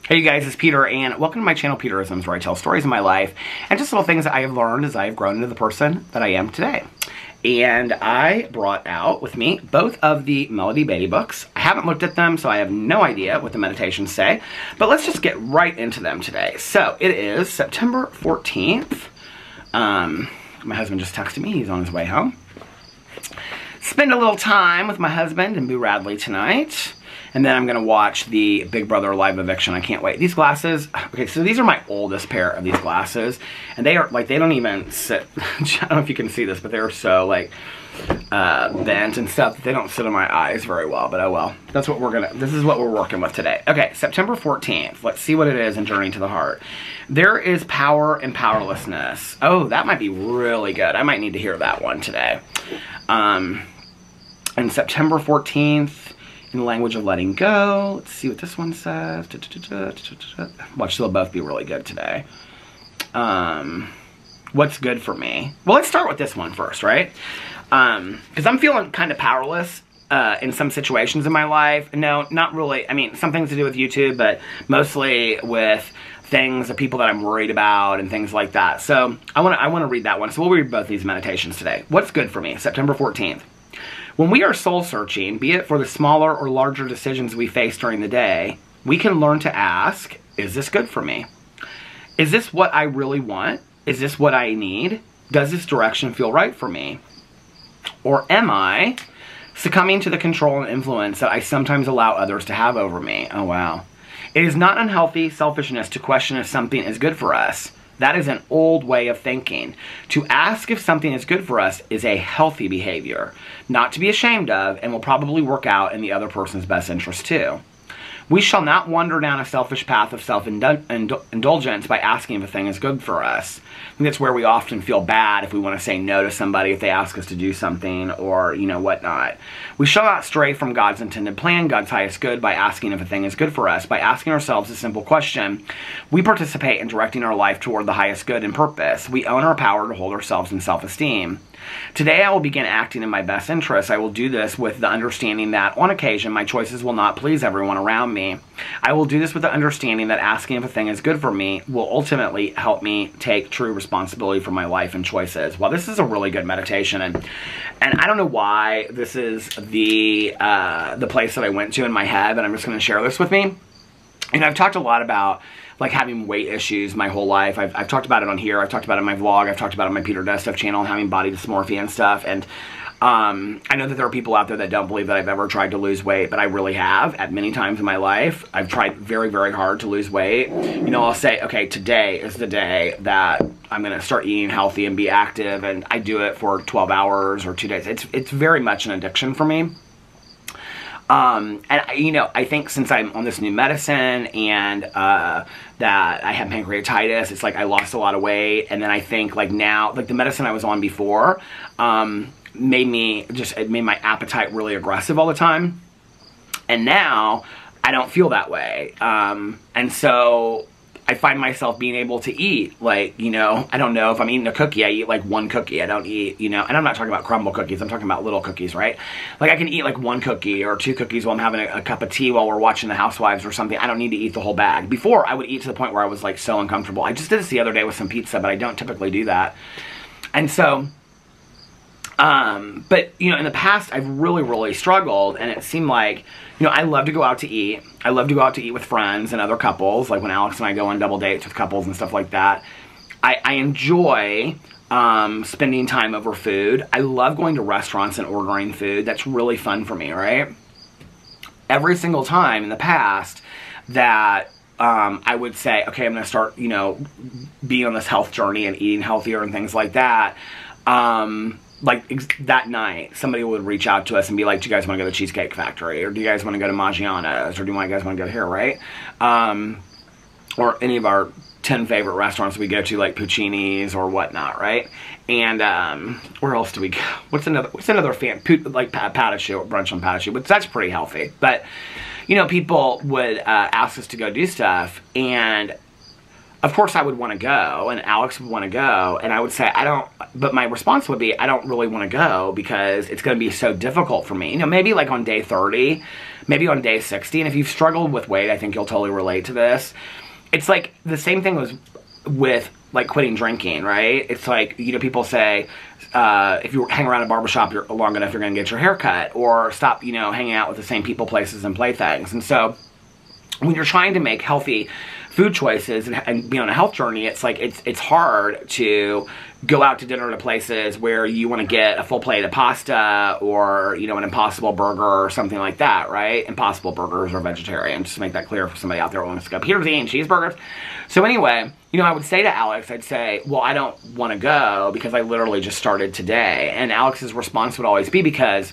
Hey you guys, it's Peter, and welcome to my channel, Peterisms, where I tell stories of my life and just little things that I have learned as I have grown into the person that I am today. And I brought out with me both of the Melody Beatty books. I haven't looked at them, so I have no idea what the meditations say, but let's just get right into them today. So it is September 14th. My husband just texted me, he's on his way home. Spend a little time with my husband and Boo Radley tonight. And then I'm going to watch the Big Brother live eviction. I can't wait. These glasses, okay, so these are my oldest pair of these glasses. And they are, like, they don't even sit, I don't know if you can see this, but they're so, like, bent and stuff. They don't sit on my eyes very well, but oh well. That's what we're going to, this is what we're working with today. Okay, September 14th. Let's see what it is in Journey to the Heart. There is power in powerlessness. Oh, that might be really good. I might need to hear that one today. And September 14th, in the language of letting go. Let's see what this one says. Watch, they'll both be really good today. What's good for me? Well, let's start with this one first, right? Because I'm feeling kind of powerless in some situations in my life. No, not really. I mean, some things to do with YouTube, but mostly with things, the people that I'm worried about and things like that. So I want to read that one. So we'll read both these meditations today. What's good for me? September 14th. When we are soul-searching, be it for the smaller or larger decisions we face during the day, we can learn to ask, is this good for me? Is this what I really want? Is this what I need? Does this direction feel right for me? Or am I succumbing to the control and influence that I sometimes allow others to have over me? Oh, wow. It is not unhealthy selfishness to question if something is good for us. That is an old way of thinking. To ask if something is good for us is a healthy behavior, not to be ashamed of, and will probably work out in the other person's best interest too. We shall not wander down a selfish path of self-indulgence by asking if a thing is good for us. I think that's where we often feel bad if we want to say no to somebody if they ask us to do something or, you know, whatnot. We shall not stray from God's intended plan, God's highest good, by asking if a thing is good for us. By asking ourselves a simple question, we participate in directing our life toward the highest good and purpose. We own our power to hold ourselves in self-esteem. Today I will begin acting in my best interest. I will do this with the understanding that, on occasion, my choices will not please everyone around me. I will do this with the understanding that asking if a thing is good for me will ultimately help me take true responsibility for my life and choices. Well, this is a really good meditation, and I don't know why this is the place that I went to in my head, but I'm just going to share this with me. And I've talked a lot about like having weight issues my whole life. I've talked about it on here. I've talked about it in my vlog. I've talked about it on my Peter Does Stuff channel, having body dysmorphia and stuff. And I know that there are people out there that don't believe that I've ever tried to lose weight, but I really have at many times in my life. I've tried very, very hard to lose weight. You know, I'll say, okay, today is the day that I'm going to start eating healthy and be active. And I do it for 12 hours or 2 days. It's very much an addiction for me. And you know, I think since I'm on this new medicine and, that I have pancreatitis, it's like I lost a lot of weight. And then I think like now, like the medicine I was on before, made my appetite really aggressive all the time. And now I don't feel that way. And so I find myself being able to eat, like, you know, I don't know if I'm eating a cookie, I eat like one cookie. I don't eat, you know, and I'm not talking about crumble cookies, I'm talking about little cookies, right? Like I can eat like one cookie or 2 cookies while I'm having a cup of tea while we're watching The Housewives or something. I don't need to eat the whole bag. Before, I would eat to the point where I was like so uncomfortable. I just did this the other day with some pizza, but I don't typically do that. And so, but, you know, in the past, I've really, really struggled, and it seemed like, you know, I love to go out to eat. I love to go out to eat with friends and other couples, like when Alex and I go on double dates with couples and stuff like that. I enjoy spending time over food. I love going to restaurants and ordering food. That's really fun for me, right? Every single time in the past that I would say, okay, I'm going to start, you know, being on this health journey and eating healthier and things like that, like that night, somebody would reach out to us and be like, do you guys want to go to the Cheesecake Factory? Or do you guys want to go to Maggiano's? Or do you guys want to go here, right? Or any of our 10 favorite restaurants we go to, like Puccini's or whatnot, right? And where else do we go? What's another fan? Like Patachou, brunch on Patachou, but that's pretty healthy. But, you know, people would ask us to go do stuff, and of course I would want to go, and Alex would want to go, and I would say, but my response would be, I don't really want to go because it's going to be so difficult for me. You know, maybe like on day 30, maybe on day 60, and if you've struggled with weight, I think you'll totally relate to this. It's like the same thing was with like quitting drinking, right? It's like, you know, people say, if you hang around a barbershop long enough, you're going to get your hair cut, or stop, you know, hanging out with the same people, places, and playthings. And so when you're trying to make healthy food choices and be on a health journey, it's like, it's hard to go out to dinner to places where you want to get a full plate of pasta or, you know, an Impossible Burger or something like that, right? Impossible Burgers are vegetarian, just to make that clear for somebody out there who wants to go, Peter's eating cheeseburgers. So anyway, you know, I would say to Alex, I'd say, well, I don't want to go because I literally just started today. And Alex's response would always be, because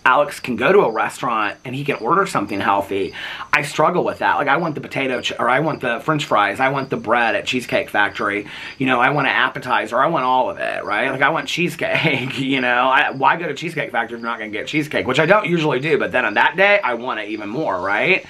Alex can go to a restaurant and he can order something healthy. I struggle with that. Like, I want the or I want the French fries. I want the bread at Cheesecake Factory. You know, I want an appetizer. I want all of it, right? Like, I want cheesecake, you know. Why go to Cheesecake Factory if you're not going to get cheesecake? Which I don't usually do, but then on that day, I want it even more, right?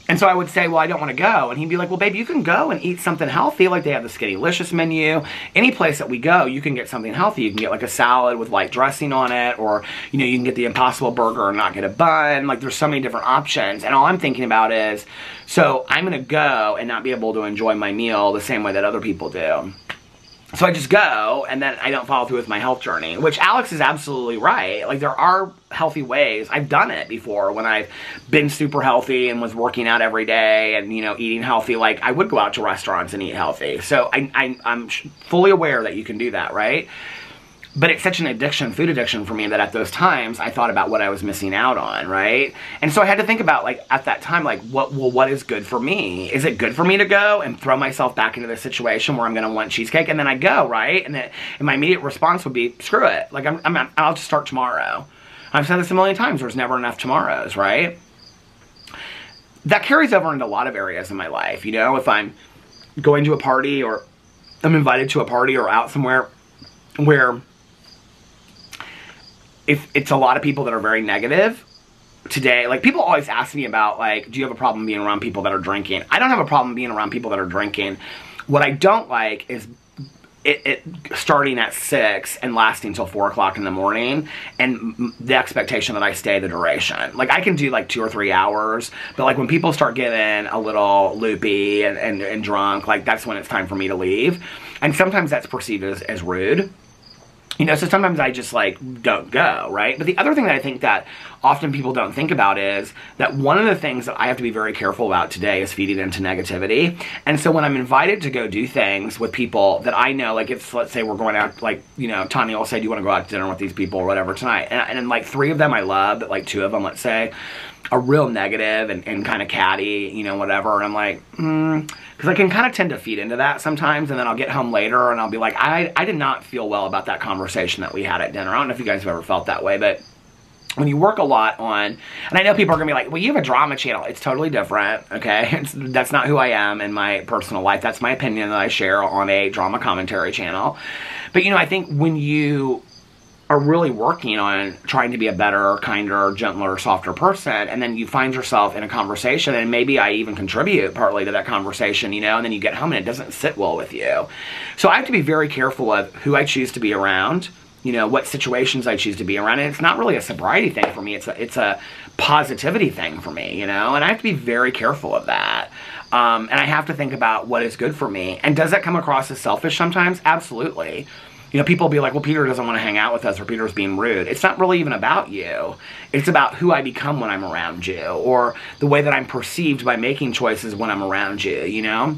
And so I would say, well, I don't want to go. And he'd be like, well, babe, you can go and eat something healthy. Like, they have the Skinnylicious menu. Any place that we go, you can get something healthy. You can get like a salad with light dressing on it, or, you know, you can get the Impossible Burger and not get a bun. Like, there's so many different options. And all I'm thinking about is, so I'm going to go and not be able to enjoy my meal the same way that other people do. So I just go, and then I don't follow through with my health journey, which Alex is absolutely right. Like, there are healthy ways. I've done it before when I've been super healthy and was working out every day and, you know, eating healthy. Like, I would go out to restaurants and eat healthy. So I'm fully aware that you can do that, right? But it's such an addiction, food addiction for me, that at those times I thought about what I was missing out on, right? And so I had to think about, like, at that time, like, what is good for me? Is it good for me to go and throw myself back into this situation where I'm going to want cheesecake? And then I go, right? And my immediate response would be, screw it. Like, I'll just start tomorrow. I've said this a million times. There's never enough tomorrows, right? That carries over into a lot of areas in my life. You know, if I'm going to a party, or I'm invited to a party or out somewhere where if it's a lot of people that are very negative today, like, people always ask me about, like, do you have a problem being around people that are drinking? I don't have a problem being around people that are drinking. What I don't like is it starting at 6 and lasting till 4 o'clock in the morning, and the expectation that I stay the duration. Like, I can do like 2 or 3 hours, but like when people start getting a little loopy and drunk, like, that's when it's time for me to leave. And sometimes that's perceived as rude. You know, so sometimes I just, like, don't go, right? But the other thing that I think that often people don't think about is that one of the things that I have to be very careful about today is feeding into negativity. And so when I'm invited to go do things with people that I know, like, if, let's say we're going out, like, you know, Tanya will say, do you want to go out to dinner with these people or whatever tonight? And like, 3 of them I love, but like 2 of them, let's say, are real negative and kind of catty, you know, whatever. And I'm like, because I can kind of tend to feed into that sometimes, and then I'll get home later and I'll be like, I did not feel well about that conversation that we had at dinner. I don't know if you guys have ever felt that way, but when you work a lot on, and I know people are going to be like, well, you have a drama channel. It's totally different, okay? That's not who I am in my personal life. That's my opinion that I share on a drama commentary channel. But, you know, I think when you are really working on trying to be a better, kinder, gentler, softer person, and then you find yourself in a conversation, and maybe I even contribute partly to that conversation, you know, and then you get home and it doesn't sit well with you. So I have to be very careful of who I choose to be around, you know, what situations I choose to be around. And it's not really a sobriety thing for me. It's a positivity thing for me, you know, and I have to be very careful of that. And I have to think about what is good for me. And does that come across as selfish sometimes? Absolutely. You know, people will be like, well, Peter doesn't want to hang out with us, or Peter's being rude. It's not really even about you. It's about who I become when I'm around you, or the way that I'm perceived by making choices when I'm around you, you know?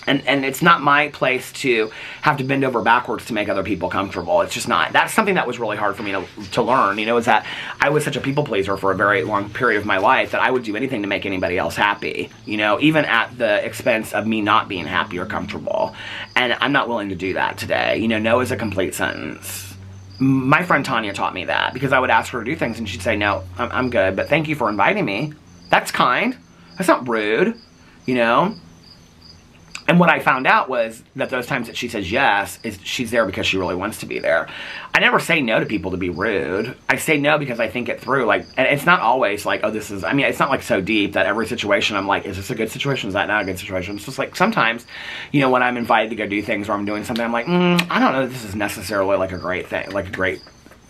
And it's not my place to have to bend over backwards to make other people comfortable. It's just not. That's something that was really hard for me to learn, you know, is that I was such a people pleaser for a very long period of my life that I would do anything to make anybody else happy, you know, even at the expense of me not being happy or comfortable. And I'm not willing to do that today. You know, no is a complete sentence. My friend Tanya taught me that, because I would ask her to do things and she'd say, no, I'm good, but thank you for inviting me. That's kind. That's not rude, you know? And what I found out was that those times that she says yes, is she's there because she really wants to be there. I never say no to people to be rude. I say no because I think it through. Like, and it's not always like, oh, this is, I mean, it's not like so deep that every situation I'm like, is this a good situation? Is that not a good situation? It's just like sometimes, you know, when I'm invited to go do things or I'm doing something, I'm like, I don't know if this is necessarily like a great thing, like a great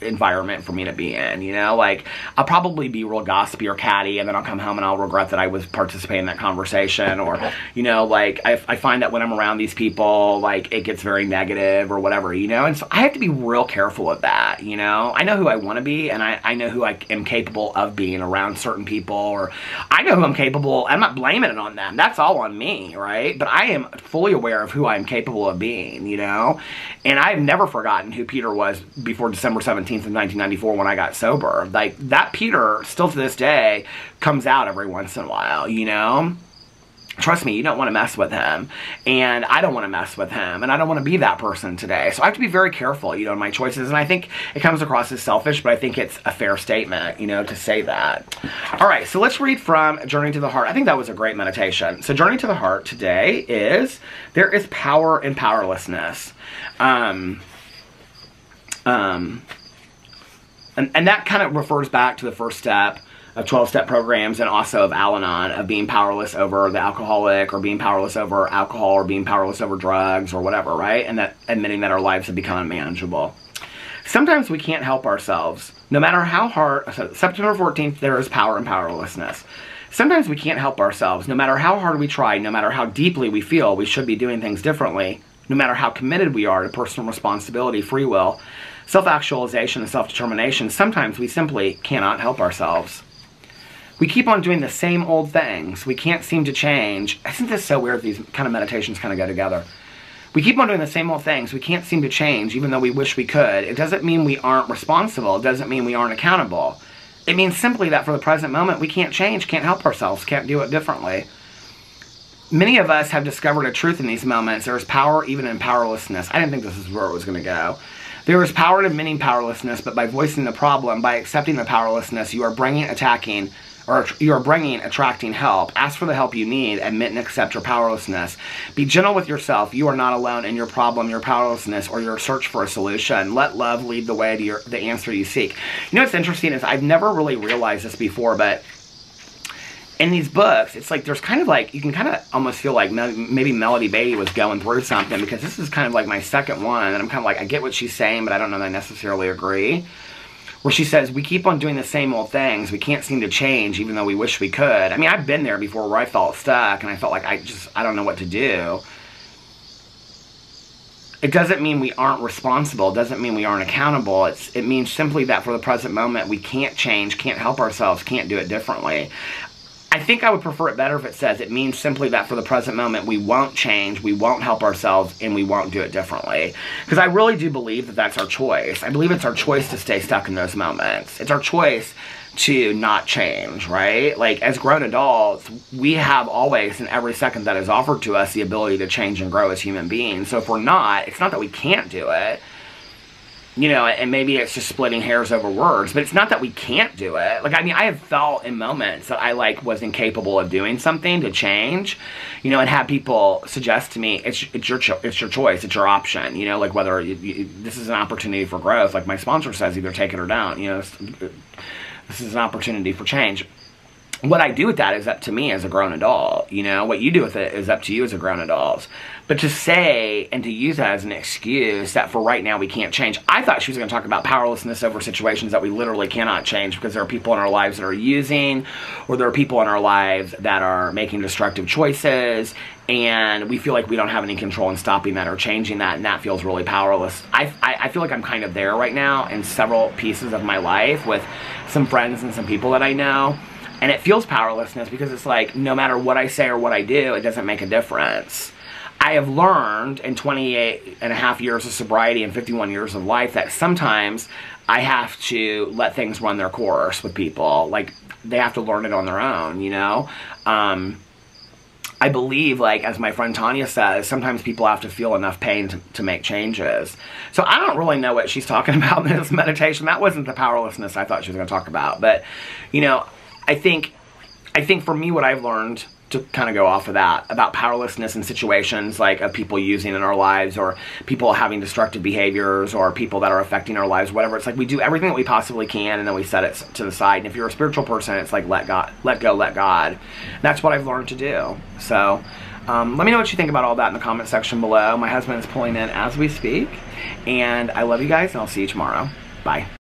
environment for me to be in, you know? Like, I'll probably be real gossipy or catty, and then I'll come home and I'll regret that I was participating in that conversation, or, you know, like, I find that when I'm around these people, like, it gets very negative or whatever, you know? And so I have to be real careful of that, you know? I know who I want to be, and I know who I am capable of being around certain people, or I know who I'm capable, I'm not blaming it on them, that's all on me, right? But I am fully aware of who I'm capable of being, you know? And I've never forgotten who Peter was before December 17th of 1994 when I got sober. Like, that Peter, still to this day, comes out every once in a while, you know? Trust me, you don't want to mess with him. And I don't want to mess with him. And I don't want to be that person today. So I have to be very careful, you know, in my choices. And I think it comes across as selfish, but I think it's a fair statement, you know, to say that. All right, so let's read from Journey to the Heart. I think that was a great meditation. So Journey to the Heart today is, there is power in powerlessness. And that kind of refers back to the first step of 12-step programs, and also of Al-Anon, of being powerless over the alcoholic, or being powerless over alcohol, or being powerless over drugs, or whatever, right? And that admitting that our lives have become unmanageable. Sometimes we can't help ourselves. No matter how hard, so September 14th, there is power in powerlessness. Sometimes we can't help ourselves. No matter how hard we try, no matter how deeply we feel we should be doing things differently, no matter how committed we are to personal responsibility, free will, self-actualization, and self-determination, sometimes we simply cannot help ourselves. We keep on doing the same old things. We can't seem to change. Isn't this so weird? These kind of meditations kind of go together. We keep on doing the same old things. We can't seem to change, even though we wish we could. It doesn't mean we aren't responsible. It doesn't mean we aren't accountable. It means simply that for the present moment, we can't change, can't help ourselves, can't do it differently. Many of us have discovered a truth in these moments. There is power even in powerlessness. I didn't think this is where it was going to go. There is power in admitting powerlessness, but by voicing the problem, by accepting the powerlessness, you are attracting help. Ask for the help you need. Admit and accept your powerlessness. Be gentle with yourself. You are not alone in your problem, your powerlessness, or your search for a solution. Let love lead the way to the answer you seek. You know what's interesting is I've never really realized this before, but in these books, it's like there's kind of like, you can kind of almost feel like maybe Melody Beatty was going through something, because this is kind of like my second one, and I'm kind of like, I get what she's saying, but I don't know that I necessarily agree. Where she says, we keep on doing the same old things. We can't seem to change, even though we wish we could. I mean, I've been there before where I felt stuck, and I felt like I don't know what to do. It doesn't mean we aren't responsible. It doesn't mean we aren't accountable. It means simply that for the present moment, we can't change, can't help ourselves, can't do it differently. I think I would prefer it better if it says it means simply that for the present moment we won't change, we won't help ourselves, and we won't do it differently. Because I really do believe that that's our choice. I believe it's our choice to stay stuck in those moments. It's our choice to not change, right? Like, as grown adults, we have always, in every second that is offered to us, the ability to change and grow as human beings. So if we're not, it's not that we can't do it. You know, and maybe it's just splitting hairs over words, but it's not that we can't do it. Like, I mean, I have felt in moments that I, like, was incapable of doing something to change, you know, and have people suggest to me, it's your choice, it's your option, you know, like, whether this is an opportunity for growth, like my sponsor says, either take it or don't, you know, this is an opportunity for change. What I do with that is up to me as a grown adult, you know? What you do with it is up to you as a grown adult. But to say and to use that as an excuse that for right now we can't change. I thought she was going to talk about powerlessness over situations that we literally cannot change, because there are people in our lives that are using, or there are people in our lives that are making destructive choices, and we feel like we don't have any control in stopping that or changing that, and that feels really powerless. I feel like I'm kind of there right now in several pieces of my life with some friends and some people that I know. And it feels powerlessness, because it's like, no matter what I say or what I do, it doesn't make a difference. I have learned in 28 and a half years of sobriety and 51 years of life that sometimes I have to let things run their course with people. Like, they have to learn it on their own, you know? I believe, like, as my friend Tanya says, sometimes people have to feel enough pain to make changes. So I don't really know what she's talking about in this meditation. That wasn't the powerlessness I thought she was going to talk about. But, you know, I think for me, what I've learned to kind of go off of that, about powerlessness in situations like of people using in our lives, or people having destructive behaviors, or people that are affecting our lives, whatever. It's like we do everything that we possibly can, and then we set it to the side. And if you're a spiritual person, it's like let go, let God. And that's what I've learned to do. So let me know what you think about all that in the comment section below. My husband is pulling in as we speak, and I love you guys, and I'll see you tomorrow. Bye.